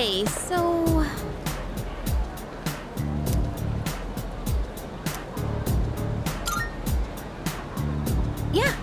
Okay, so... Yeah.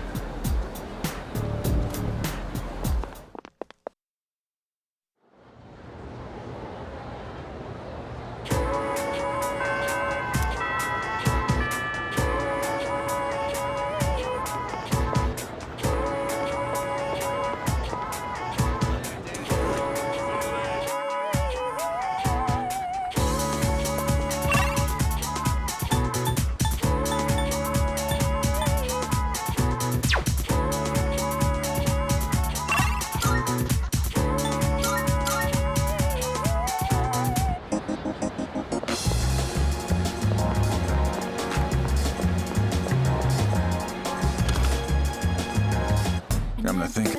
Come to think.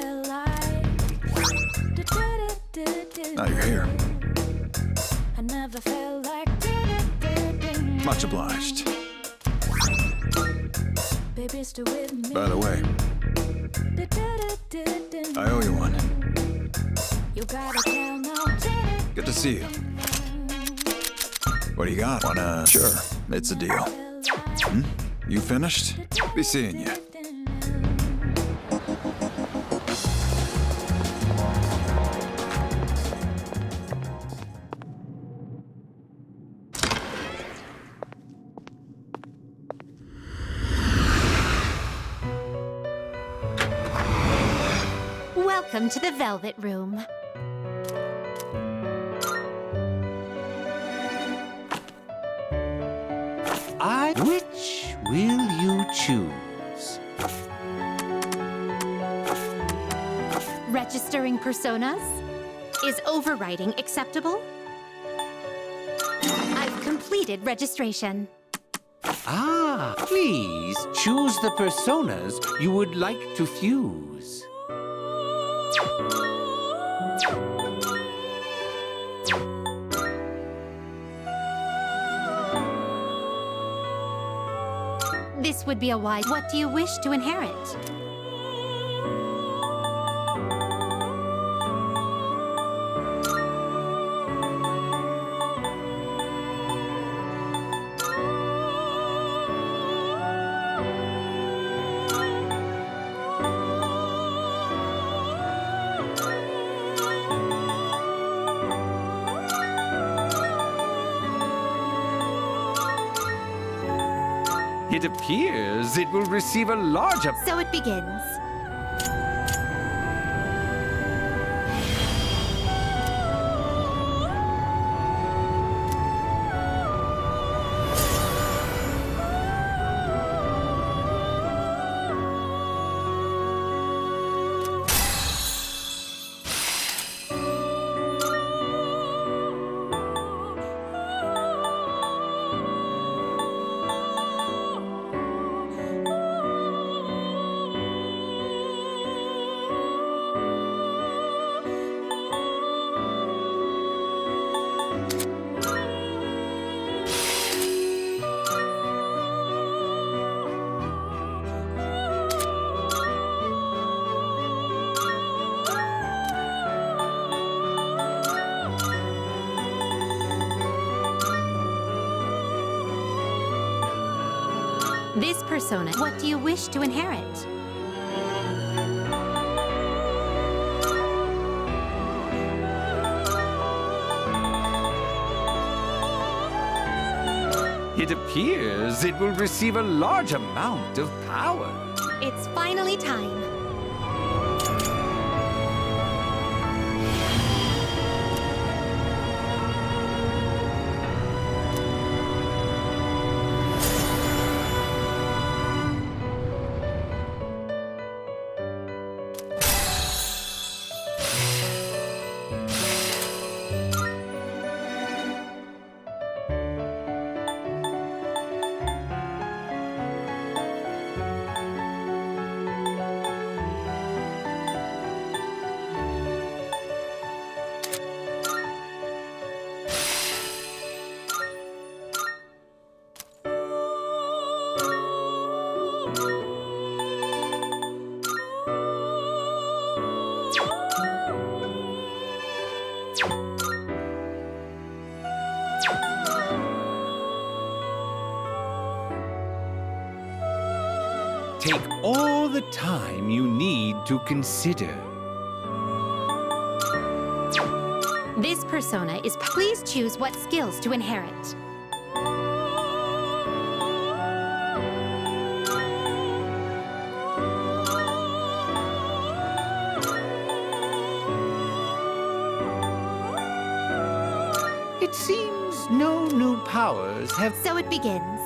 Now you're here. Much obliged. By the way, I owe you one. Good to see you. What do you got? Sure, it's a deal. You finished? Be seeing you. Welcome to the Velvet Room. Which will you choose? Registering personas? Is overwriting acceptable? I've completed registration. Please choose the personas you would like to fuse. This would be a wise... What do you wish to inherit? It appears it will receive a larger... So it begins. This persona, what do you wish to inherit? It appears it will receive a large amount of power. It's finally time. take all the time you need to consider. This persona is... Please choose what skills to inherit. It seems no new powers have... So it begins.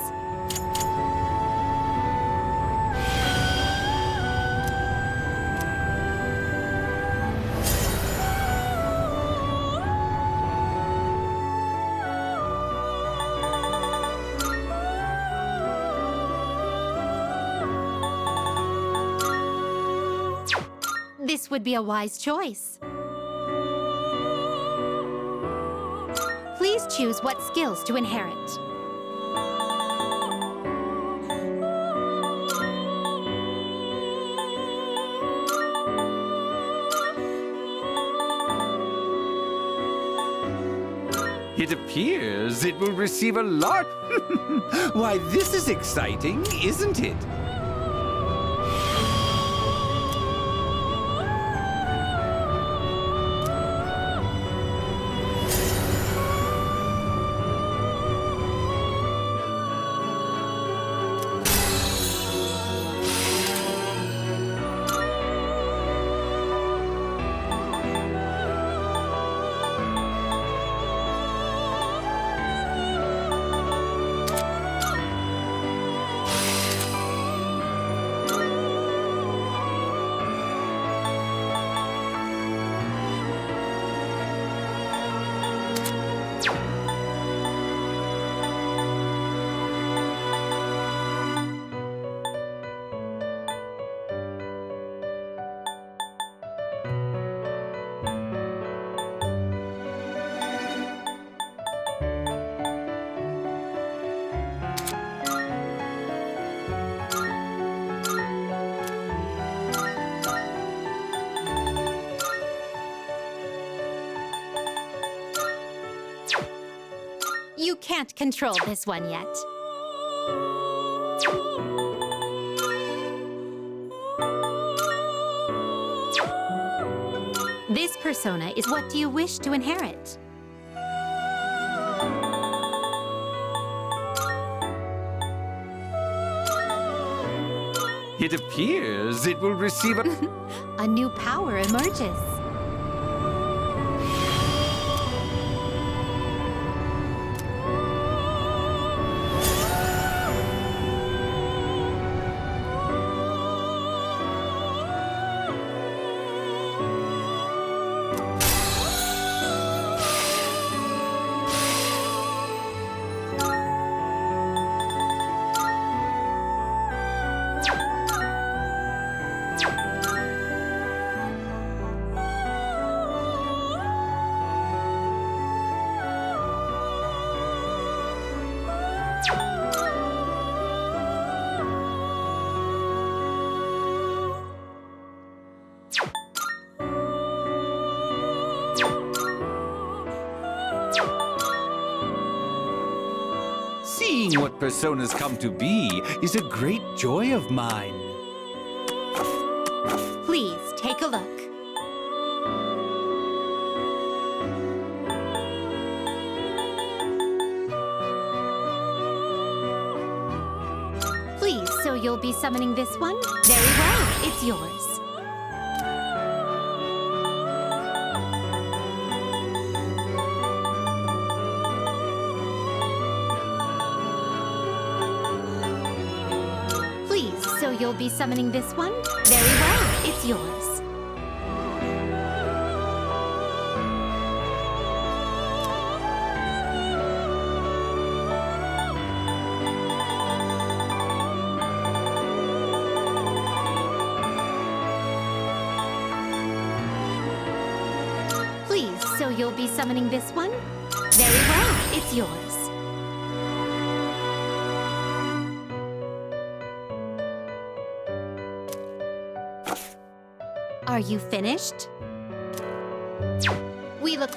This would be a wise choice. Please choose what skills to inherit. It appears it will receive a lot. Why, this is exciting, isn't it? You can't control this one yet. This persona is... What do you wish to inherit? It appears it will receive a... A new power emerges. Seeing what personas come to be is a great joy of mine. Please take a look. Please, so you'll be summoning this one? Very well, it's yours. So you'll be summoning this one? Very well, it's yours. Please, so you'll be summoning this one? Very well, it's yours. Are you finished? We look...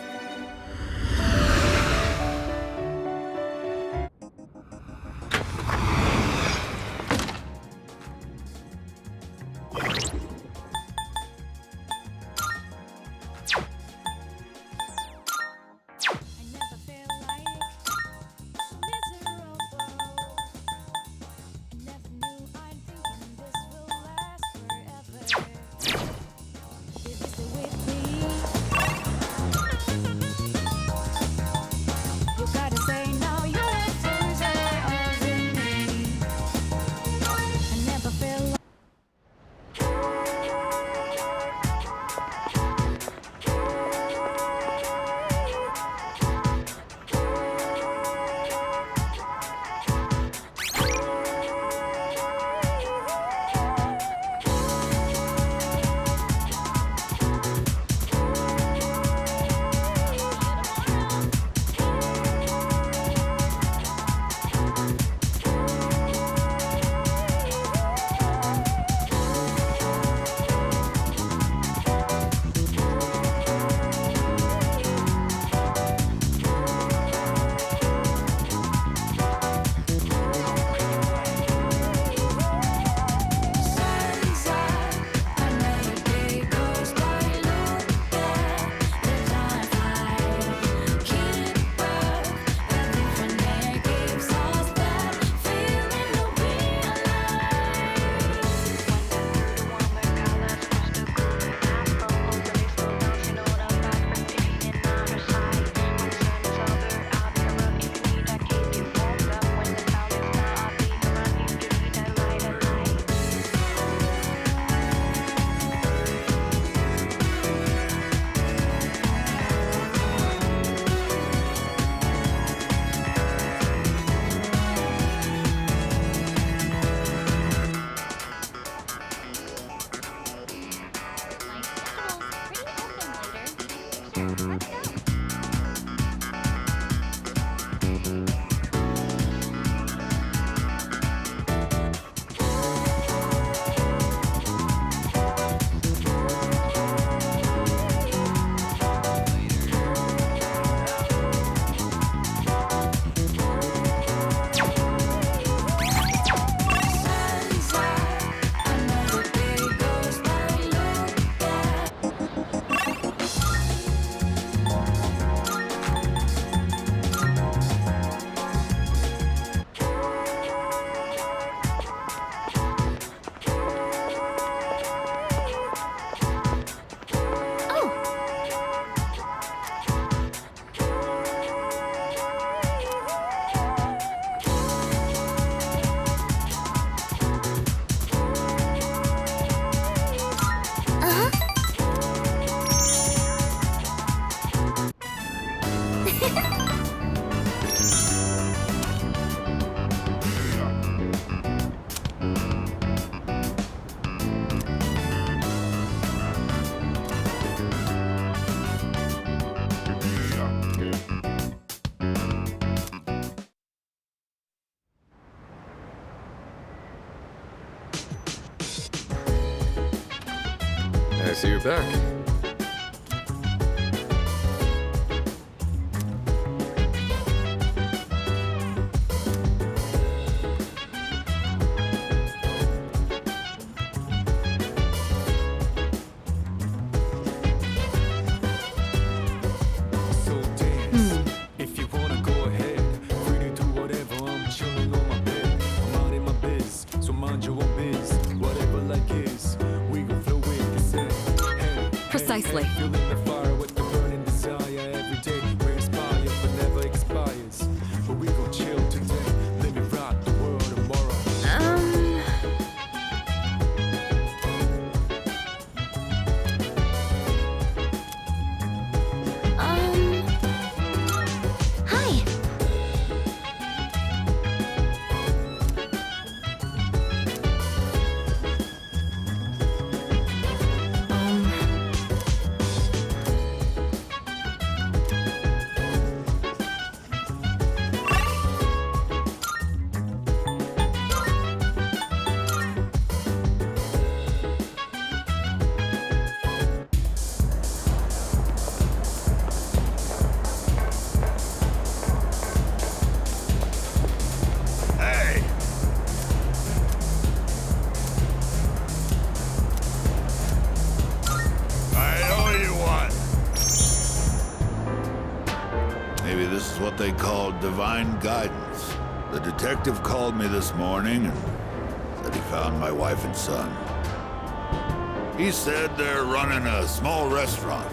I see you're back. Precisely. Hi. is what they call divine guidance. The detective called me this morning and said he found my wife and son. He said they're running a small restaurant.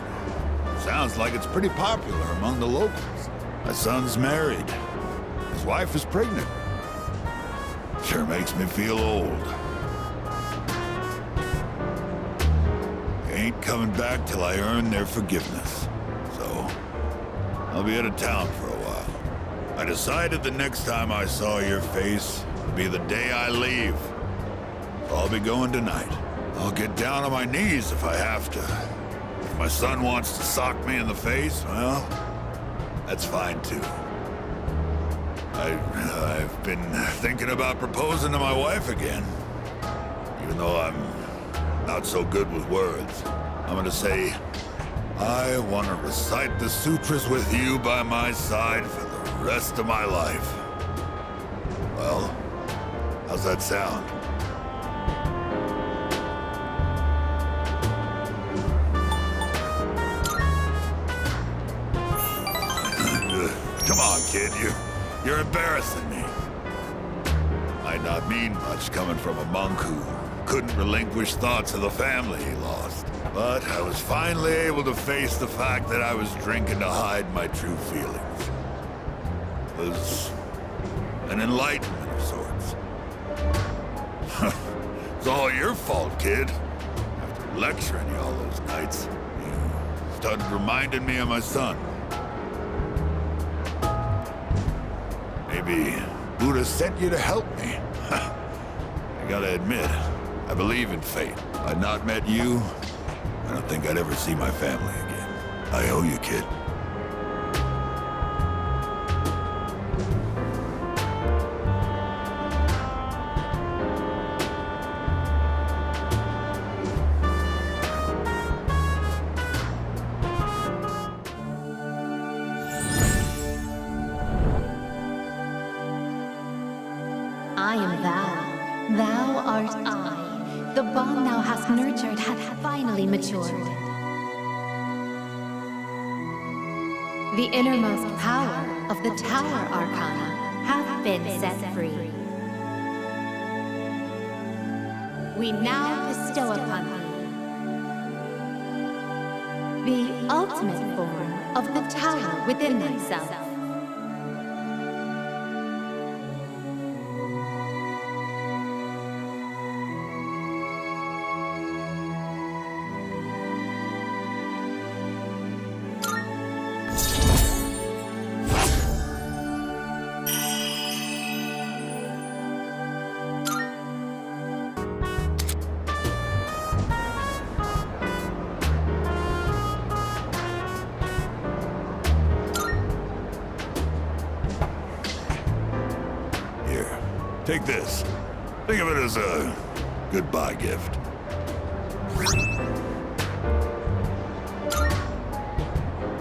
Sounds like it's pretty popular among the locals. My son's married. His wife is pregnant. Sure makes me feel old. Ain't coming back till I earn their forgiveness. So, I'll be out of town for a while. I decided the next time I saw your face would be the day I leave. So I'll be going tonight. I'll get down on my knees if I have to. If my son wants to sock me in the face, well, that's fine too. I've been thinking about proposing to my wife again. Even though I'm not so good with words. I'm gonna say, I want to recite the sutras with you by my side for the rest of my life. Well, how's that sound? Come on, kid, you're embarrassing me. Might not mean much coming from a monk who couldn't relinquish thoughts of the family he lost. But I was finally able to face the fact that I was drinking to hide my true feelings. It was an enlightenment of sorts. It's all your fault, kid. After lecturing you all those nights, you started reminding me of my son. Maybe Buddha sent you to help me. I gotta admit, I believe in fate. If I'd not met you, I don't think I'd ever see my family again. I owe you, kid. I am thou. Thou art I. The bond thou hast nurtured hath finally matured. The innermost power of the Tower Arcana hath been set free. We now bestow upon thee the ultimate form of the tower within thyself. Take this. Think of it as a goodbye gift.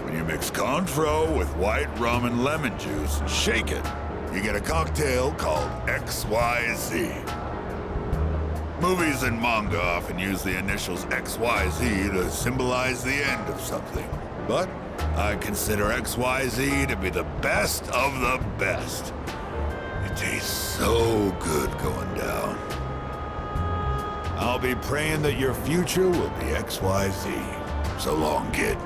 When you mix Cointreau with white rum and lemon juice and shake it, you get a cocktail called XYZ. Movies and manga often use the initials XYZ to symbolize the end of something. But I consider XYZ to be the best of the best. It tastes so good going down. I'll be praying that your future will be XYZ. So long, kid.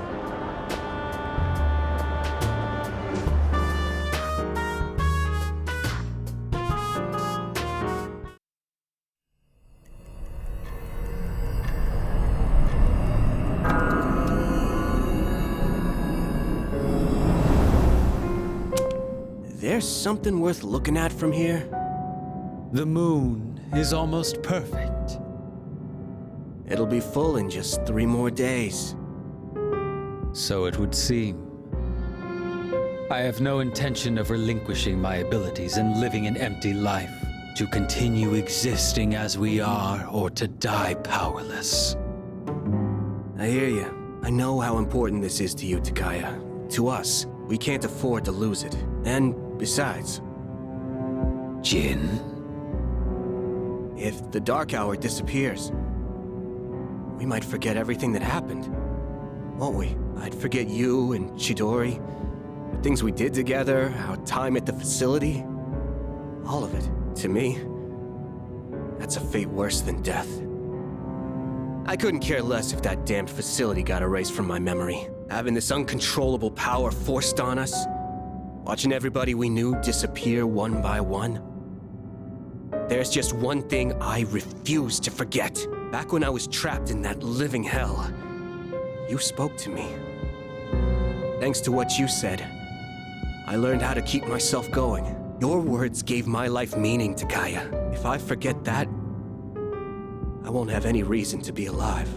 There's something worth looking at from here? The moon is almost perfect. It'll be full in just 3 more days. So it would seem. I have no intention of relinquishing my abilities and living an empty life, to continue existing as we are or to die powerless. I hear you. I know how important this is to you, Takaya. To us, we can't afford to lose it. And besides, Jin? if the Dark Hour disappears, we might forget everything that happened. Won't we? I'd forget you and Chidori, The things we did together, our time at the facility, all of it. To me, that's a fate worse than death. I couldn't care less if that damned facility got erased from my memory. Having this uncontrollable power forced on us, watching everybody we knew disappear one by one. There's just one thing I refuse to forget. Back when I was trapped in that living hell, you spoke to me. Thanks to what you said, I learned how to keep myself going. Your words gave my life meaning, Takaya. If I forget that, I won't have any reason to be alive.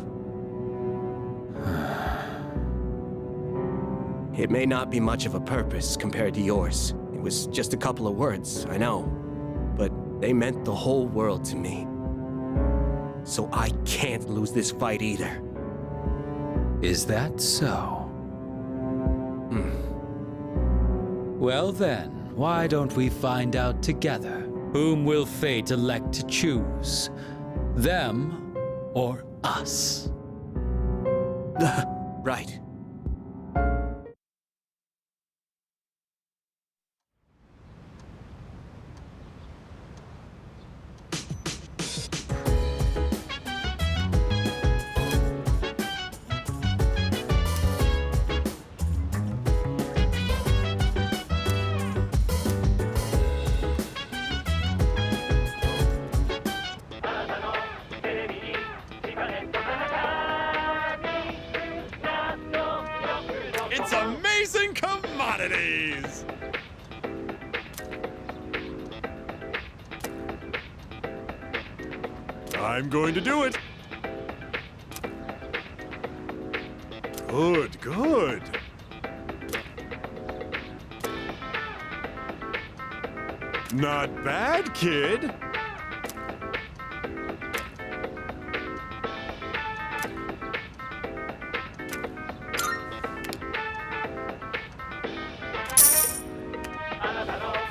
It may not be much of a purpose compared to yours. It was just a couple of words, I know. But they meant the whole world to me. So I can't lose this fight either. Is that so? Well then, why don't we find out together? Whom will fate elect to choose? Them or us? Right. It's amazing commodities! I'm going to do it. Good, good. Not bad, kid.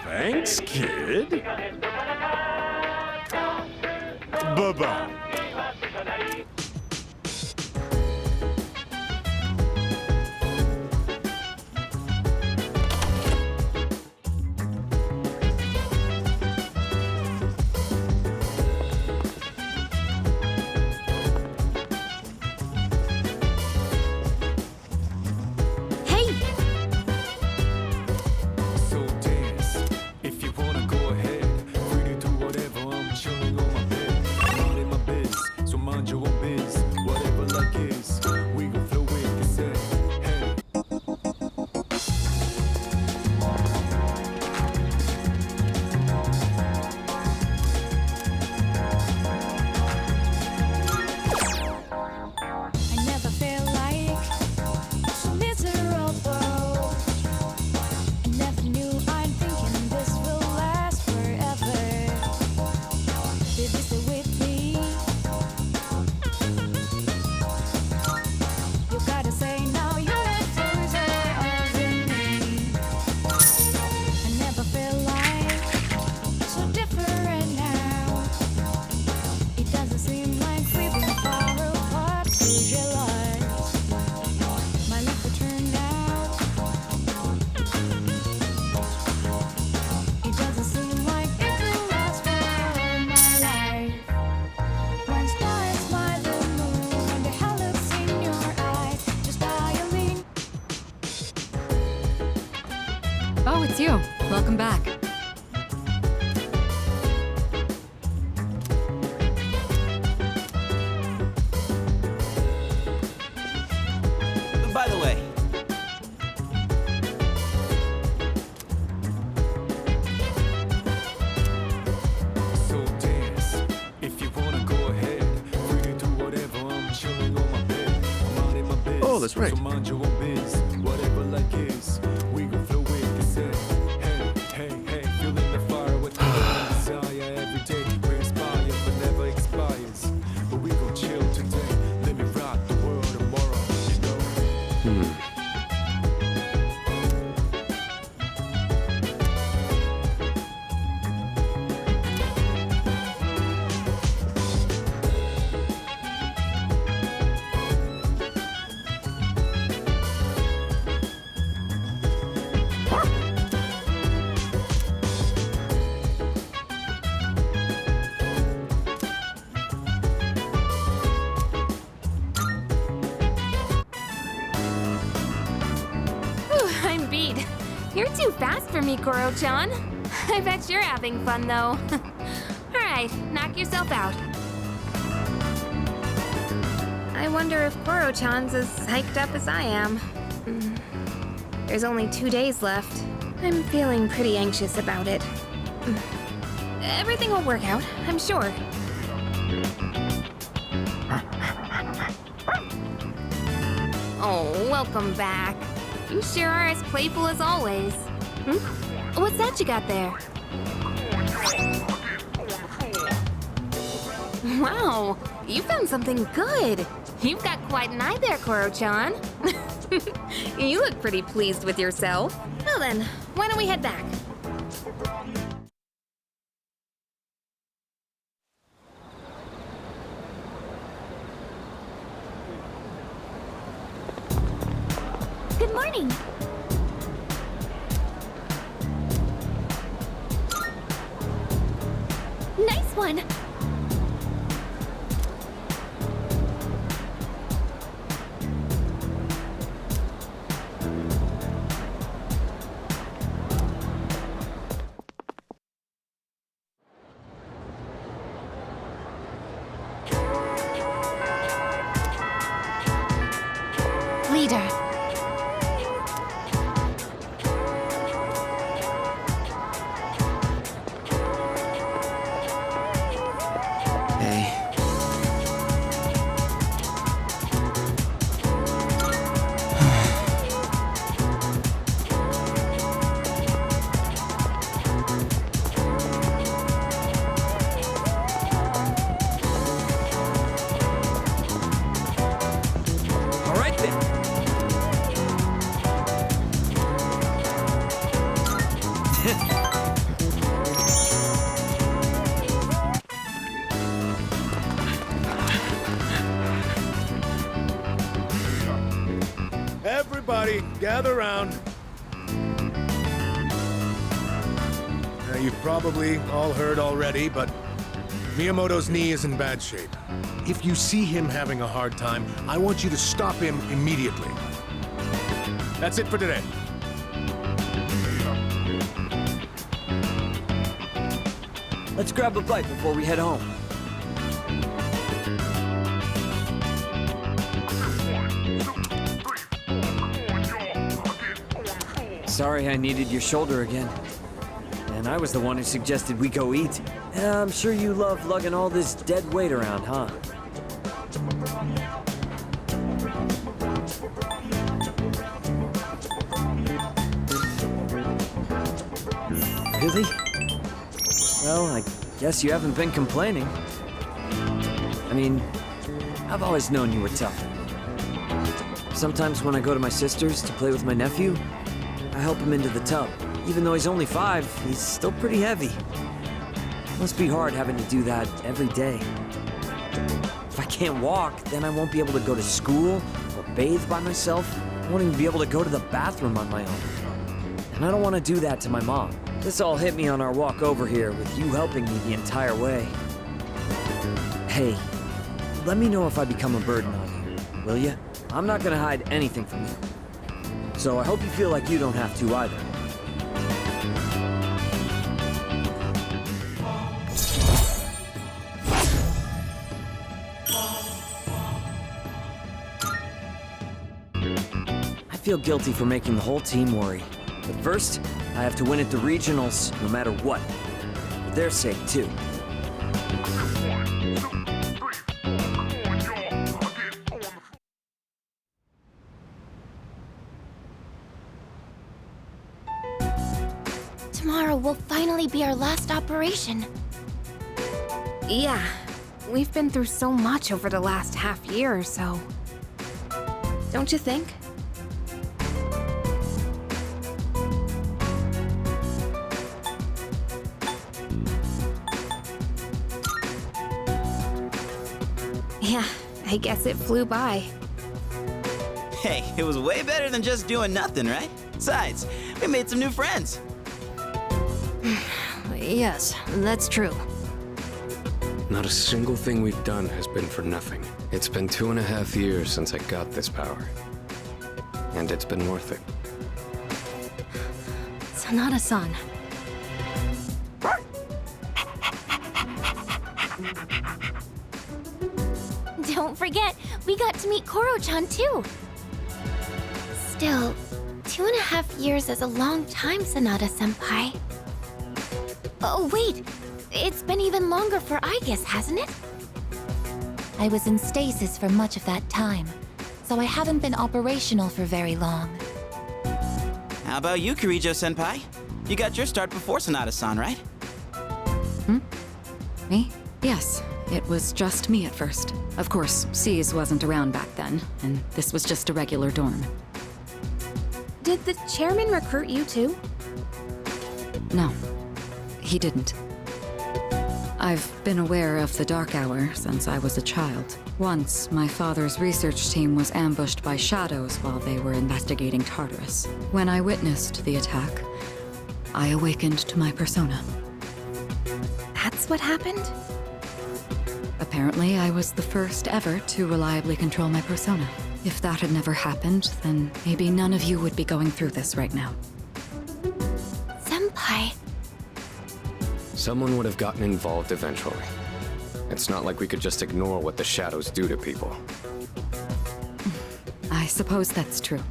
Thanks, kid. Bye-bye. Hey! So dance, if you wanna go ahead. Free to do whatever, I'm chilling on my bed. I'm not in my biz, so mind your own biz. Whatever luck is, we gon' flow with the set. Hey. I never feel like so miserable. I never knew I'm thinking this will last forever. Did you stay with me? You gotta say now you're closer than me. I never feel like so different now. It doesn't seem like we've been far apart. Visualize my life will turn out. It doesn't seem like it will last for all my life. When stars fly the moon, when the hell looks in your eyes, just violin. Oh, it's you. Welcome back. By the way, So dance, if you wanna go ahead. Free to do whatever, I'm chilling on my bed. I'm not in my biz. Oh, that's right. So mind your own biz. Whatever luck is, we gon' flow with the set. Hey, hey, hey, feeling the fire with the desire every day. We inspire, but never expires. But we gon' chill today. Let me rock the world tomorrow, you know? You're too fast for me, Koro-chan. I bet you're having fun, though. Alright, knock yourself out. I wonder if Koro-chan's as hyped up as I am. There's only 2 days left. I'm feeling pretty anxious about it. Everything will work out, I'm sure. Oh, welcome back. You sure are as playful as always. What's that you got there? Wow, you found something good. You've got quite an eye there, Koro-chan. You look pretty pleased with yourself. Well then, why don't we head back? Good morning. Nice one. Leader. All right then. Everybody, gather round. Now, you've probably all heard already, but Miyamoto's knee is in bad shape. If you see him having a hard time, I want you to stop him immediately. That's it for today. Let's grab a bite before we head home. Sorry I needed your shoulder again. And I was the one who suggested we go eat. And I'm sure you love lugging all this dead weight around, huh? Really? Well, I guess you haven't been complaining. I mean, I've always known you were tough. Sometimes when I go to my sister's to play with my nephew, I help him into the tub. Even though he's only 5, he's still pretty heavy. Must be hard having to do that every day. If I can't walk, then I won't be able to go to school or bathe by myself. I won't even be able to go to the bathroom on my own. And I don't want to do that to my mom. This all hit me on our walk over here with you helping me the entire way. Hey, let me know if I become a burden on you, will you? I'm not gonna hide anything from you. So I hope you feel like you don't have to either. I feel guilty for making the whole team worry. But first, I have to win at the regionals no matter what. For their sake, too. Tomorrow will finally be our last operation. Yeah, we've been through so much over the last half year or so. Don't you think? Yeah, I guess it flew by. Hey, it was way better than just doing nothing, right? Besides, we made some new friends. Yes, that's true. Not a single thing we've done has been for nothing. It's been 2.5 years since I got this power. And it's been worth it. Sanada-san. Don't forget, we got to meet Koro-chan too. Still, 2.5 years is a long time, Sanada-senpai. Oh, wait. It's been even longer for Aigis, hasn't it? I was in stasis for much of that time, so I haven't been operational for very long. How about you, Kirijo-senpai? You got your start before Sanada-san, right? Me? Yes. It was just me at first. Of course, C's wasn't around back then, and this was just a regular dorm. Did the chairman recruit you too? No, he didn't. I've been aware of the Dark Hour since I was a child. Once, my father's research team was ambushed by shadows while they were investigating Tartarus. When I witnessed the attack, I awakened to my persona. That's what happened? Apparently, I was the first ever to reliably control my persona. If that had never happened, then maybe none of you would be going through this right now. Senpai. Someone would have gotten involved eventually. It's not like we could just ignore what the shadows do to people. I suppose that's true.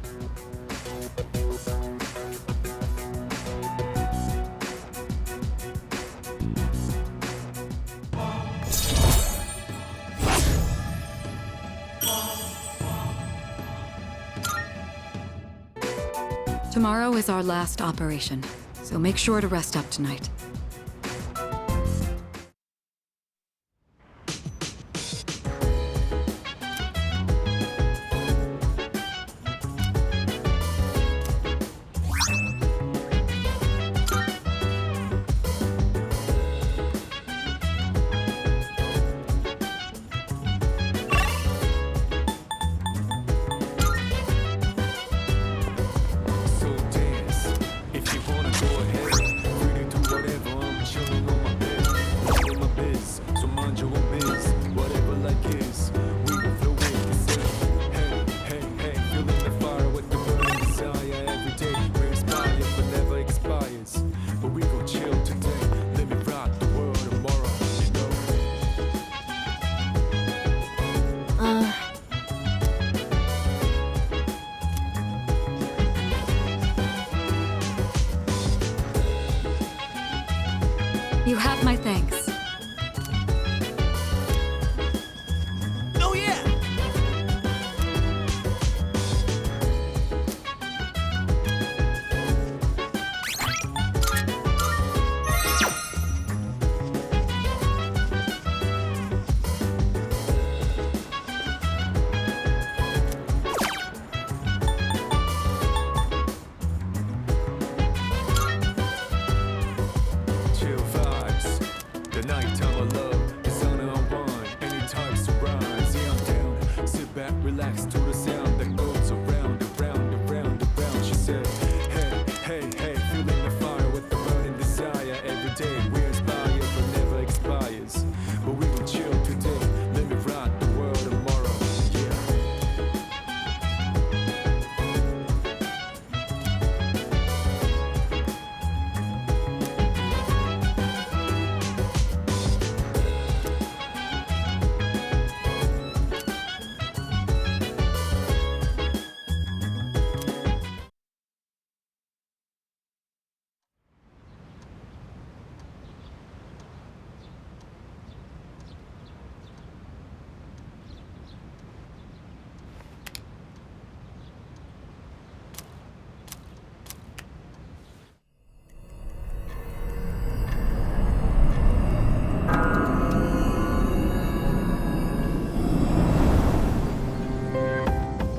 Tomorrow is our last operation, so make sure to rest up tonight. So dance. If you wanna go ahead, free to do whatever. I'm chilling on my bed, in my biz. So mind your own biz, whatever like is. We gon' flow with the sun. Hey, hey, hey, feeling the fire with the burning desire every day. We inspire, but never expires. But we gon' chill today. Let me rock the world tomorrow. You know. You have my thanks. Oh yeah! Chill vibes. The nighttime of love is on unwind. Any types of rise, yeah, I'm down. Sit back, relax to the sound that goes around, around, around, around. She said, hey, hey, hey, feeling the fire with the burning desire every day. We inspire, but never expires. But we gon' chill today. Let me rock the world tomorrow. Yeah.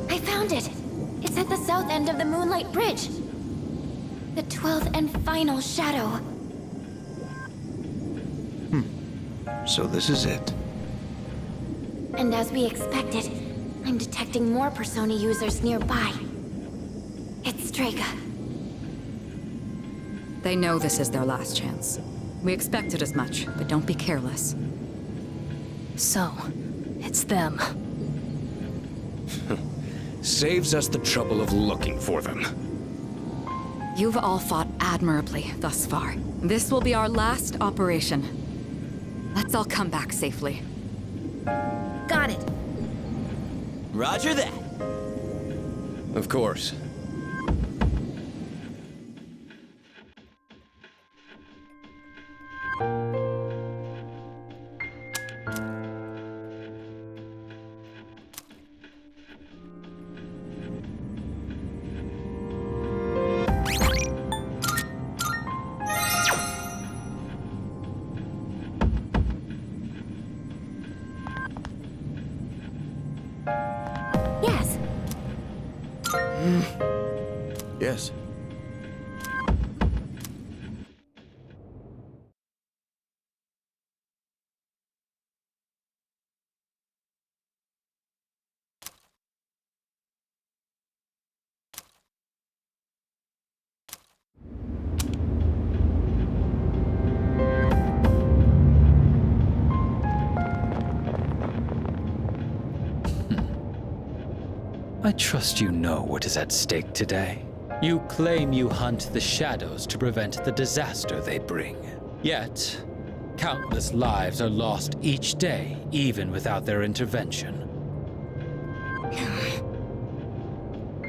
I found it! It's at the south end of the Moonlight Bridge. The 12th and final shadow. So this is it. And as we expected, I'm detecting more Persona users nearby. It's Strega. They know this is their last chance. We expected as much, but don't be careless. So, it's them. Saves us the trouble of looking for them. You've all fought admirably thus far. This will be our last operation. Let's all come back safely. Got it. Roger that. Of course. Yes. Yes. I trust you know what is at stake today. You claim you hunt the shadows to prevent the disaster they bring. Yet, countless lives are lost each day, even without their intervention.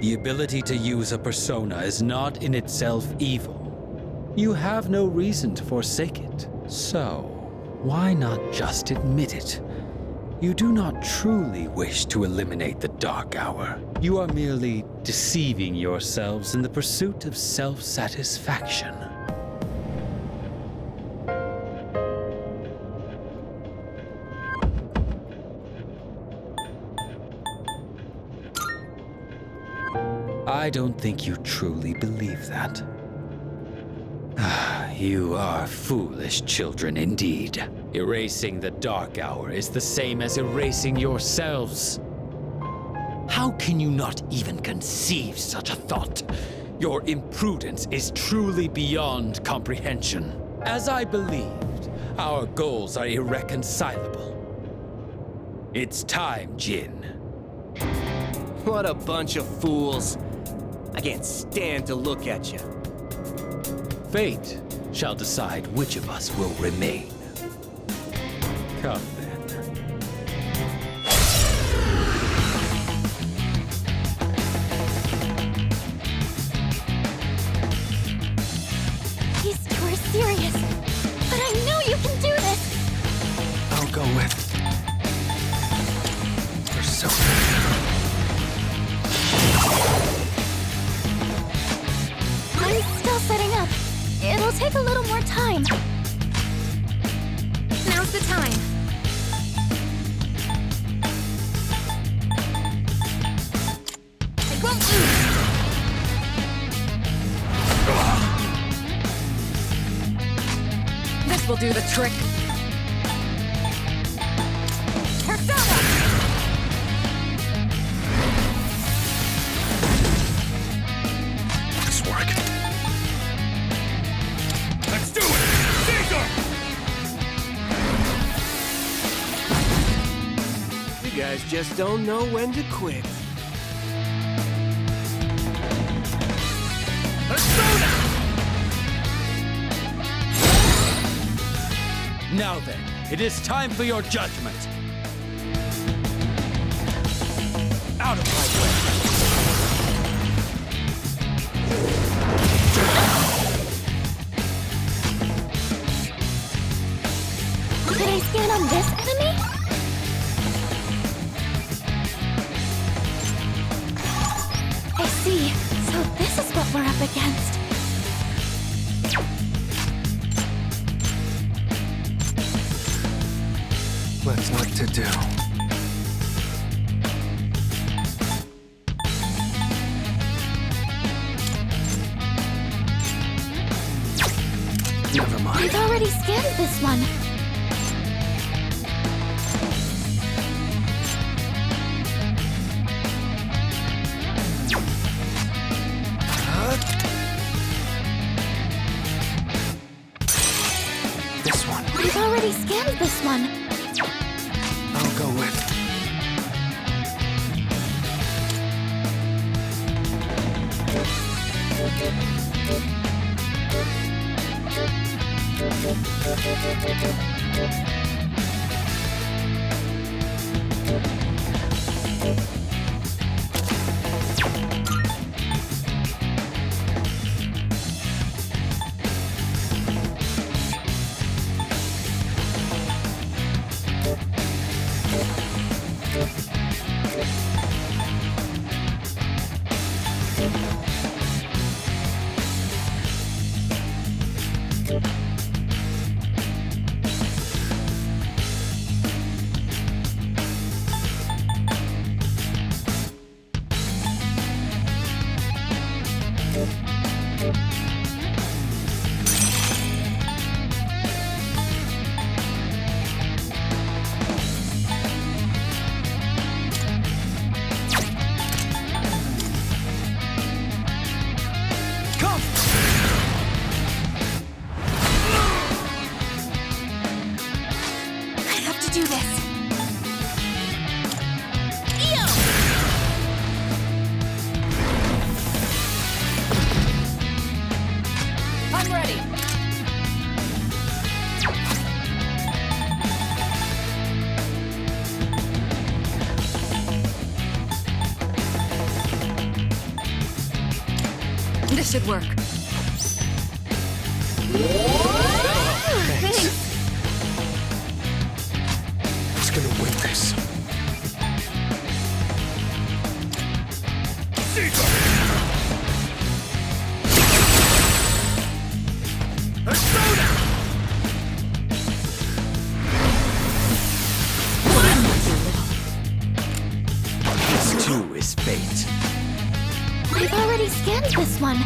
The ability to use a persona is not in itself evil. You have no reason to forsake it. So, why not just admit it? You do not truly wish to eliminate the Dark Hour. You are merely deceiving yourselves in the pursuit of self-satisfaction. I don't think you truly believe that. You are foolish children indeed. Erasing the Dark Hour is the same as erasing yourselves. How can you not even conceive such a thought? Your imprudence is truly beyond comprehension. As I believed, our goals are irreconcilable. It's time, Jin. What a bunch of fools. I can't stand to look at you. Fate shall decide which of us will remain. Come then. These two are serious. But I know you can do this. I'll go with persona. I'm still setting up. It'll take a little more time. Now's the time. I won't lose. This will do the trick. Persona! Nice work. Let's do it! Caesar! You guys just don't know when to quit. Persona! Now then, it is time for your judgment. Out of my way. Could I scan on this enemy? I see. So this is what we're up against. What's left to do? Never mind. I've already scanned this one. This one. I've already scanned this one. I'll go with This should work. Thanks. Who's gonna win this? This too is fate. I've already scanned this one.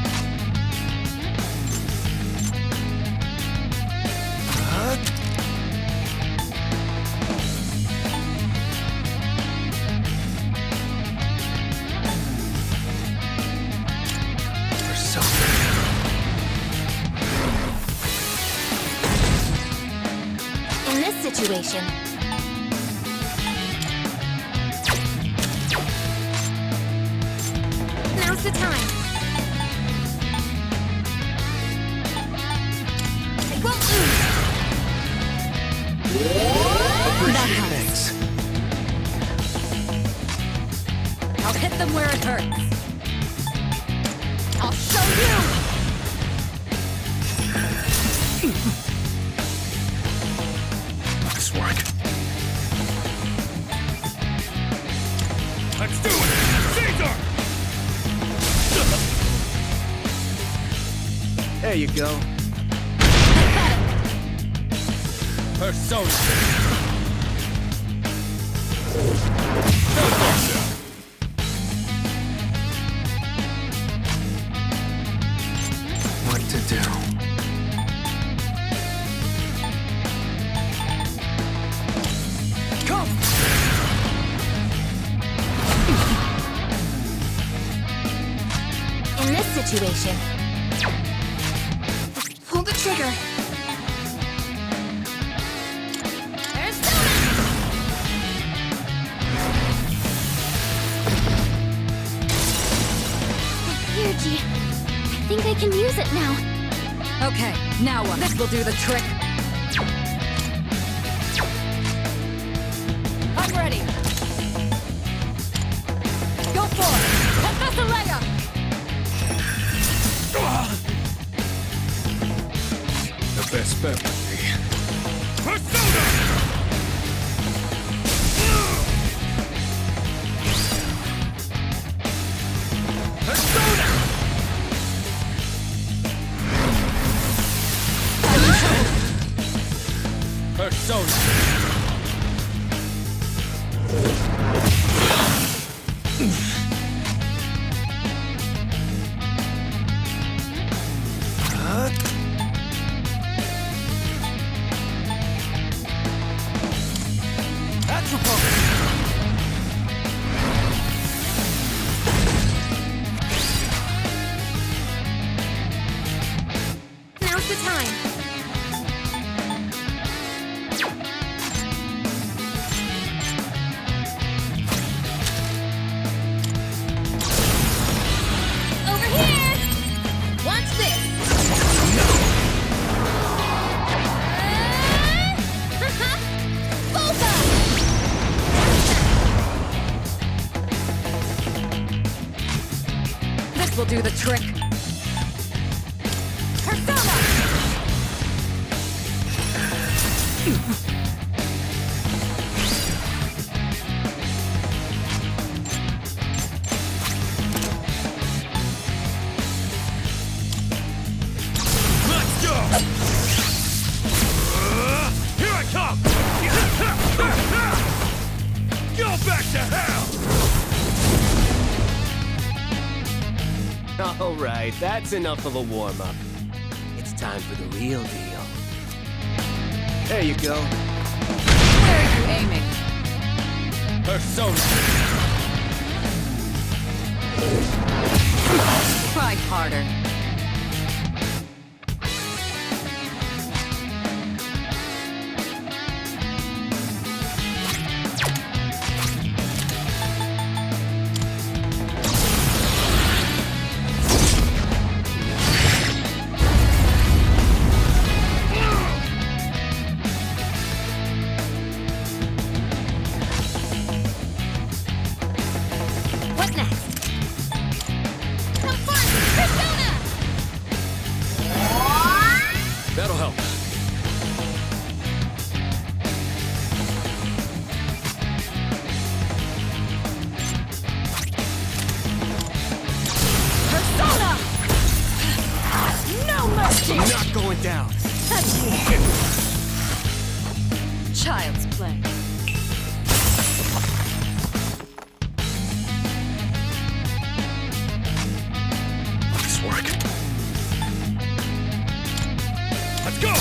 In this situation, Now's the time. It won't lose. Thanks. I'll hit them where it hurts. I'll show you! Nice work. Let's do it! Caesar! There you go. Persona. What to do? Come! in this situation, Pull the trigger. Energy. I think I can use it now. Okay, now what? This will do the trick. I'm ready. Go for it. Confessaleia! The best bet would be... Persona! Persona! Persona! Now's the time. Over here! Watch this! This will do the trick. Persona! Let's go! Here I come! Go back to hell! All right, that's enough of a warm-up. It's time for the real deal. There you go. Where are you aiming? Persona! Try harder. What next? Come on! Persona! down. Child's play. Will this work? Let's go!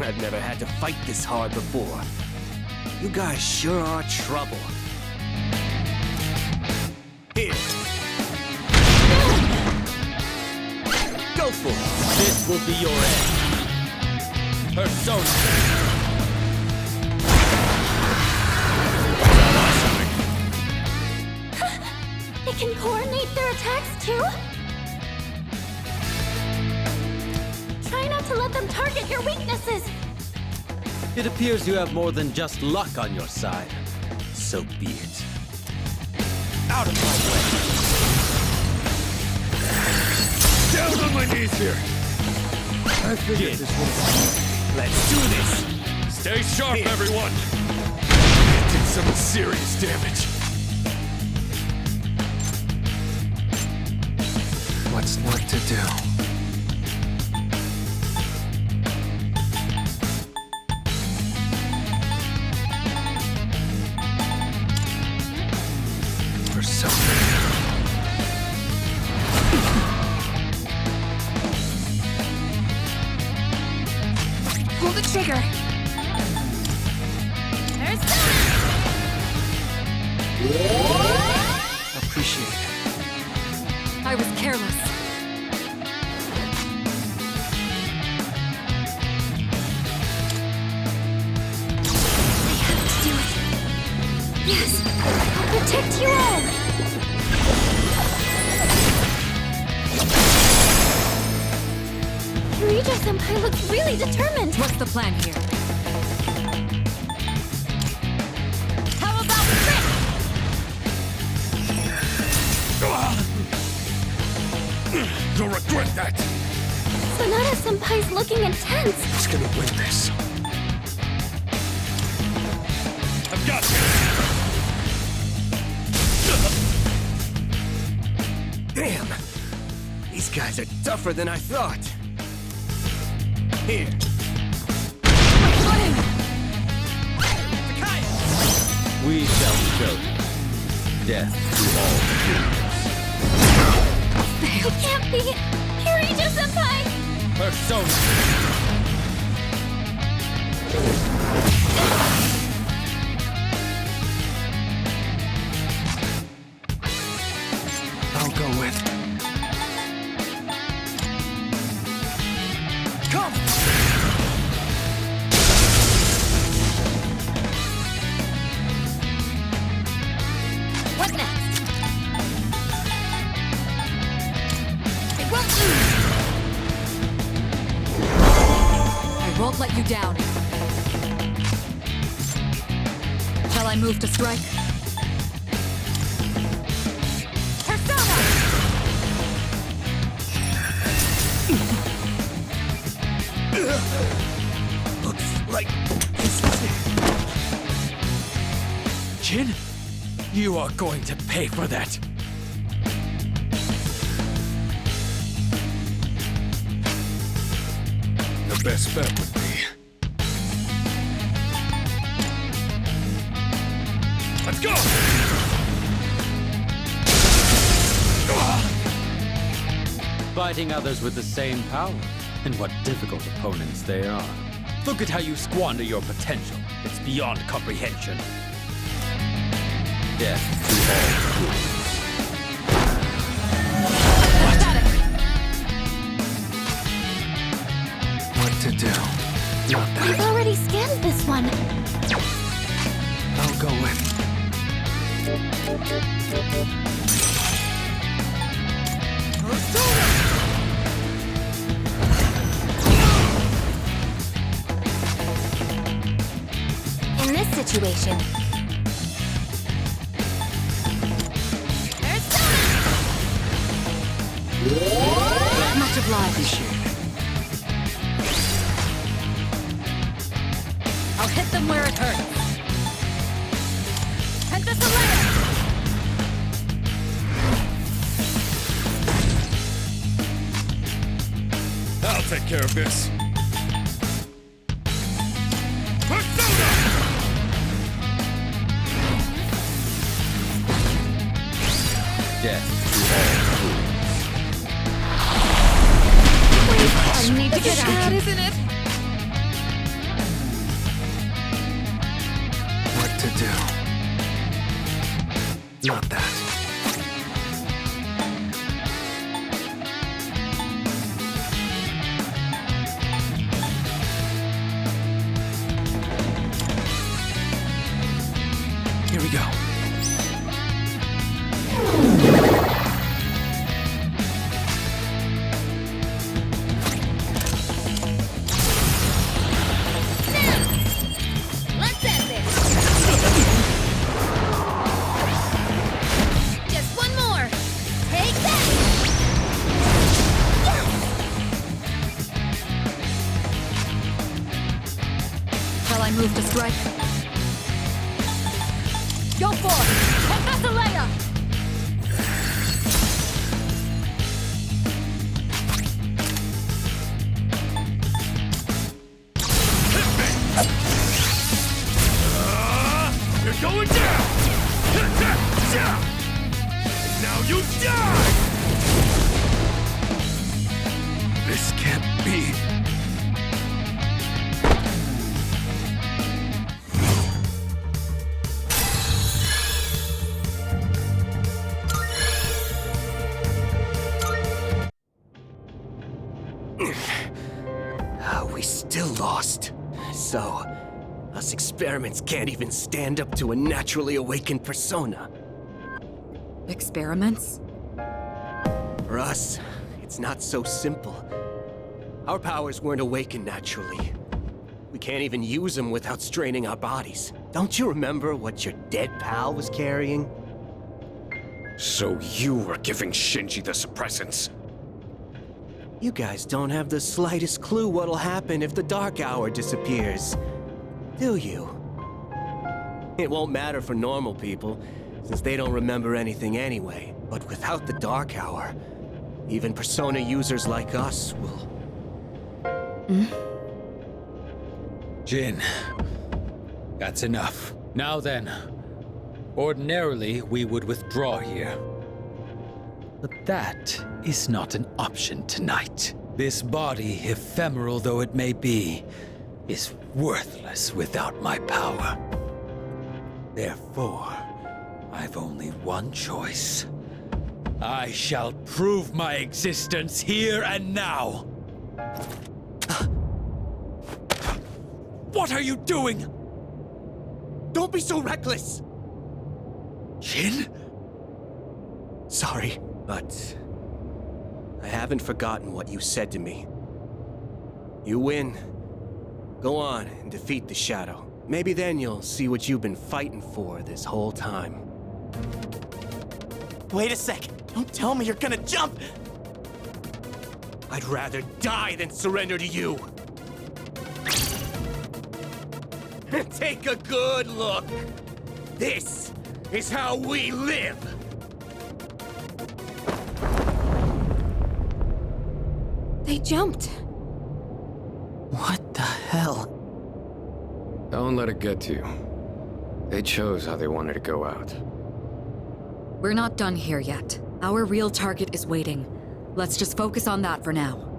I've never had to fight this hard before. You guys sure are trouble. Here. Go for it. This will be your end. Persona. They can coordinate their attacks too? Try not to let them target your weaknesses. It appears you have more than just luck on your side. So be it. Out of my way! Down on my knees here! I figured this one. Let's do this! Stay sharp, everyone! Did some serious damage. What's not to do? Pull the trigger. Appreciate it. I was careless. I have to do it. Yes, I'll protect you all. Kirito-senpai looks really determined. What's the plan here? How about Rick? You'll regret that! Sonata-senpai's looking intense. Who's gonna win this? I've got this! Damn! These guys are tougher than I thought. Here. We shall show you. Death to all humans. It can't be! Kirito-senpai! Persona! I'll go with... Come! What next? I won't lose! I won't let you down. Shall I move to strike? Persona! Looks like... Jin, you are going to pay for that. The best bet would be... Let's go! Fighting others with the same power. And what difficult opponents they are. Look at how you squander your potential. It's beyond comprehension. Death to all humans. What to do? Not We've that. already scanned this one. I'll go with... In this situation, Much obliged. I'll hit them where it hurts. Pentasolayer! take care of this. Death. I need to get out, isn't it? What to do? Not that. Here we go. Let's end this. Just one more. Take that. Shall I move to strike? Go for it! Professor Leia! You're going down! Now you die! This can't be. We still lost. So, us experiments can't even stand up to a naturally awakened persona. Experiments? For us, it's not so simple. Our powers weren't awakened naturally. We can't even use them without straining our bodies. Don't you remember what your dead pal was carrying? So you were giving Shinji the suppressants? You guys don't have the slightest clue what'll happen if the Dark Hour disappears, do you? It won't matter for normal people, since they don't remember anything anyway. But without the Dark Hour, even Persona users like us will... Jin, that's enough. Now then, ordinarily we would withdraw here. But that is not an option tonight. This body, ephemeral though it may be, is worthless without my power. Therefore, I've only one choice. I shall prove my existence here and now. What are you doing? Don't be so reckless! Jin? Sorry, but I haven't forgotten what you said to me. You win. Go on and defeat the Shadow. Maybe then you'll see what you've been fighting for this whole time. Wait a second. Don't tell me you're gonna jump! I'd rather die than surrender to you. Take a good look. This is how we live. They jumped. What the hell? Don't let it get to you. They chose how they wanted to go out. We're not done here yet. Our real target is waiting. Let's just focus on that for now.